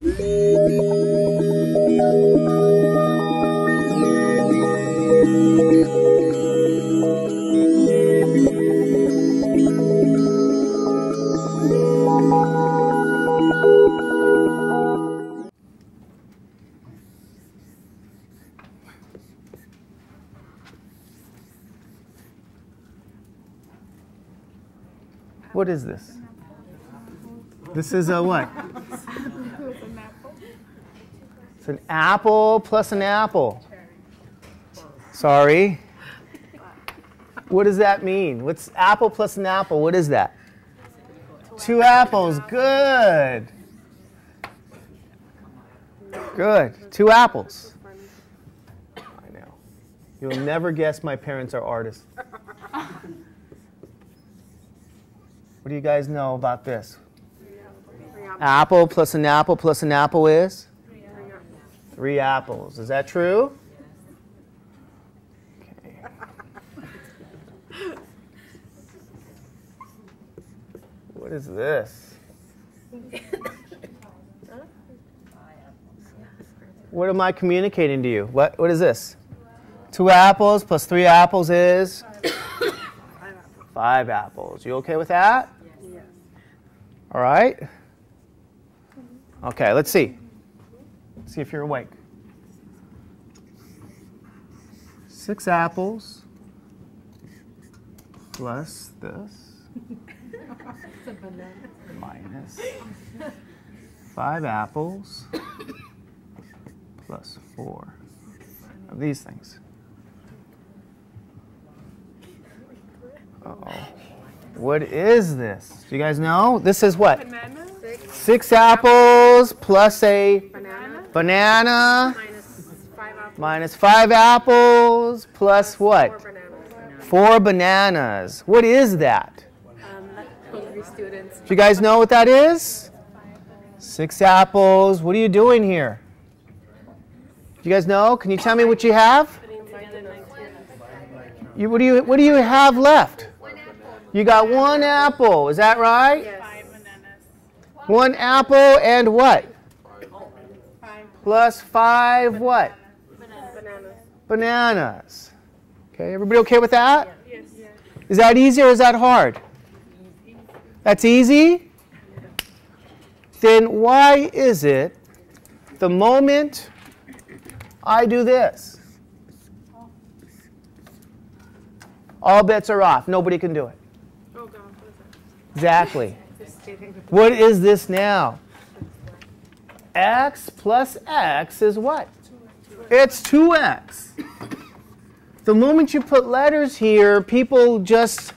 What is this? This is a what? It's an apple plus an apple. Sorry. What does that mean? What's apple plus an apple? What is that? 2 apples. Good. Good. 2 apples. I know. You'll never guess my parents are artists. What do you guys know about this? Apple plus an apple plus an apple is? 3 apples. Is that true? Okay. What is this? What am I communicating to you? What is this? 2 apples plus 3 apples is? 5 apples. You okay with that? Yes. All right. Okay, let's see. Let's see if you're awake. 6 apples plus this minus 5 apples plus 4 of these things. Uh-oh. What is this? Do you guys know? This is what? Banana. 6 apples plus a banana minus 5 apples plus what? 4 bananas. What is that? Hungry students. Do you guys know what that is? 6 apples. What are you doing here? Do you guys know? Can you tell me what you have? What do you have left? You got 1 apple. Is that right? Yes. 1 apple and what? Plus 5 what? Bananas. Okay, everybody okay with that? Yes. Is that easy or is that hard? That's easy? Then why is it the moment I do this, all bets are off. Nobody can do it. Oh God, what is that? Exactly. What is this now? X plus X is what? It's 2x. The moment you put letters here, people just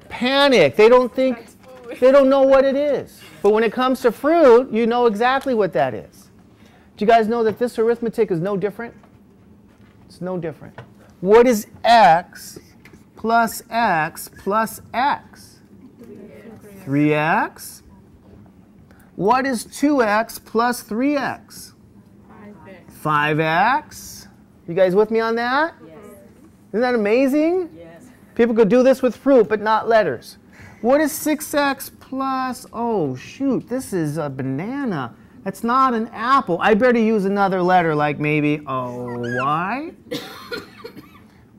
panic. They don't know what it is. But when it comes to fruit, you know exactly what that is. Do you guys know that this arithmetic is no different? It's no different. What is X plus X plus X? 3x. What is 2x plus 3x? 5x. You guys with me on that? Yes. Isn't that amazing? Yes. People could do this with fruit, but not letters. What is 6x plus, oh shoot, this is a banana. That's not an apple. I better use another letter like maybe y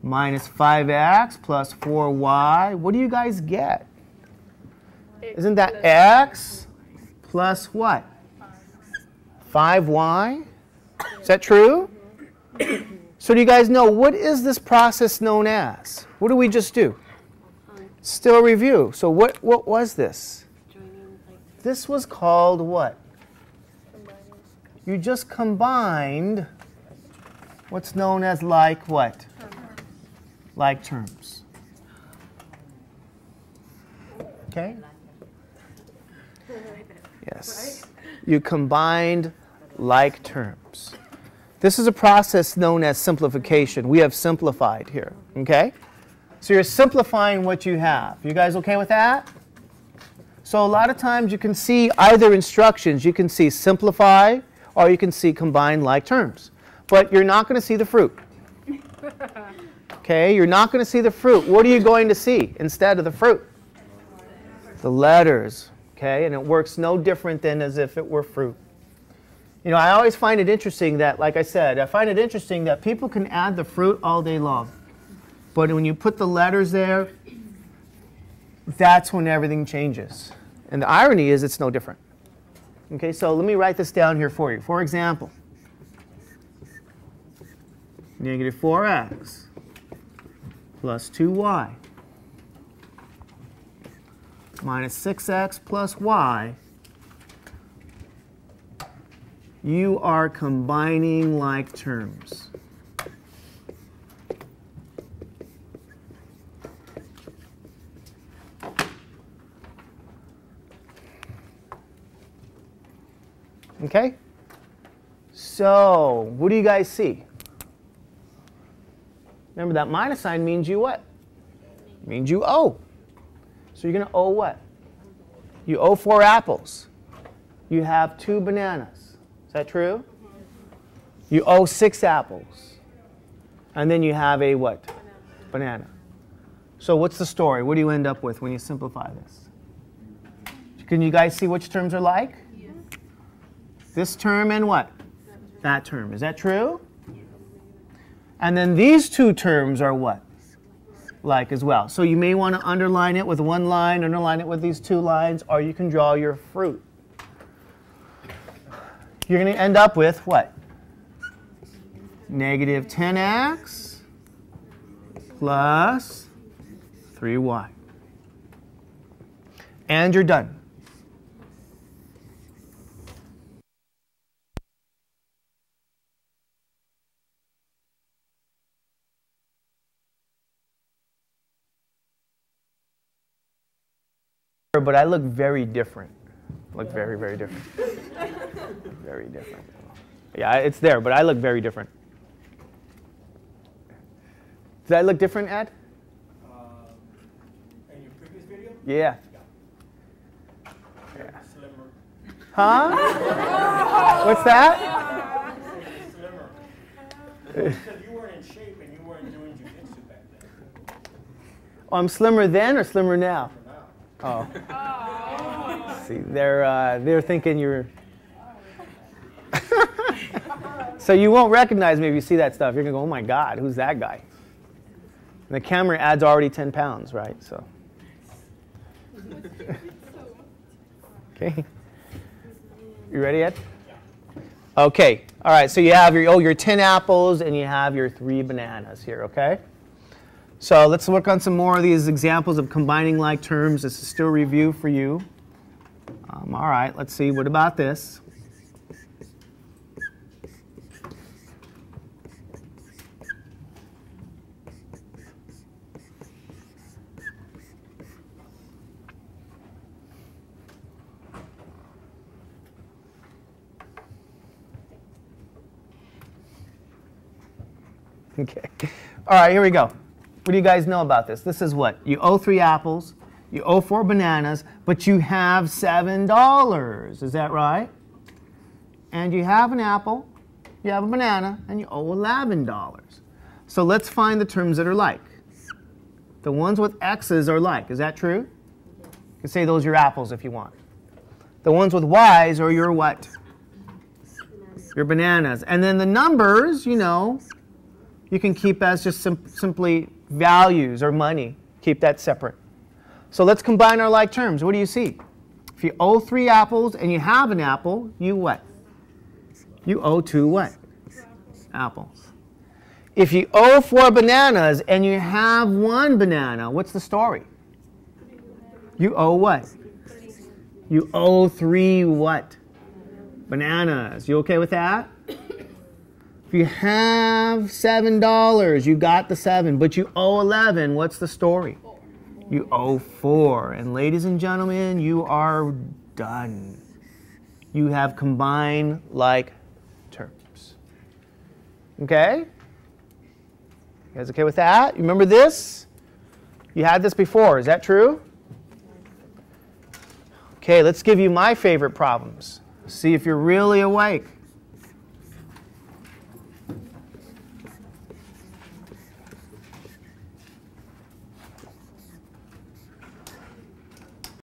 minus 5x plus 4y. What do you guys get? Isn't that x plus what? 5y? Is that true? So do you guys know, what is this process known as? What did we just do? Still review. So what was this? This was called what? You just combined what's known as like what? Like terms. Okay? Yes. You combined like terms. This is a process known as simplification. We have simplified here. Okay? So you're simplifying what you have. You guys okay with that? So a lot of times you can see either instructions. You can see simplify or you can see combine like terms. But you're not going to see the fruit. Okay? You're not going to see the fruit. What are you going to see instead of the fruit? The letters. Okay? And it works no different than as if it were fruit. You know, I always find it interesting that, like I said, I find it interesting that people can add the fruit all day long. But when you put the letters there, that's when everything changes. And the irony is it's no different. Okay, so let me write this down here for you. For example, negative 4x plus 2y minus 6x plus y. You are combining like terms. Okay? So, what do you guys see? Remember that minus sign means you what? It means you owe. So you're going to owe what? You owe 4 apples. You have 2 bananas. Is that true? You owe 6 apples. And then you have a what? Banana. So what's the story? What do you end up with when you simplify this? Can you guys see which terms are like? This term and what? That term. Is that true? And then these 2 terms are what? Like as well. So you may want to underline it with 1 line, underline it with these 2 lines, or you can draw your fruit. You're going to end up with what? Negative 10x plus 3y. And you're done. But I look very different. Look very, very different. Very different. Yeah, it's there, but I look very different. Did I look different, Ed? In your previous video? Yeah. You're slimmer. Huh? What's that? Slimmer. Because you weren't in shape and you weren't doing jiu-jitsu back then. Oh, I'm slimmer then or slimmer now? For now. Oh. See, they're thinking you're. So you won't recognize me if you see that stuff. You're gonna go, oh my God, who's that guy? And the camera ad's already 10 pounds, right? So. Okay. You ready, Ed? Okay. All right. So you have your 10 apples and you have your 3 bananas here. Okay. So let's work on some more of these examples of combining like terms. This is still review for you. All right, let's see. What about this? Okay. All right, here we go. What do you guys know about this? This is what? You owe 3 apples, you owe 4 bananas, but you have $7. Is that right? And you have an apple, you have a banana, and you owe $11. So let's find the terms that are like. The ones with X's are like. Is that true? You can say those are your apples if you want. The ones with Y's are your what? Your bananas. And then the numbers, you know, you can keep as just simply values or money. Keep that separate. So let's combine our like terms. What do you see? If you owe 3 apples and you have an apple, you what? You owe 2 what? Apples. If you owe 4 bananas and you have 1 banana, what's the story? You owe what? You owe 3 what? Bananas. You okay with that? If you have $7, you got the 7, but you owe 11, what's the story? You owe 4. And ladies and gentlemen, you are done. You have combined like terms. Okay? You guys okay with that? You remember this? You had this before. Is that true? Okay, let's give you my favorite problems. See if you're really awake.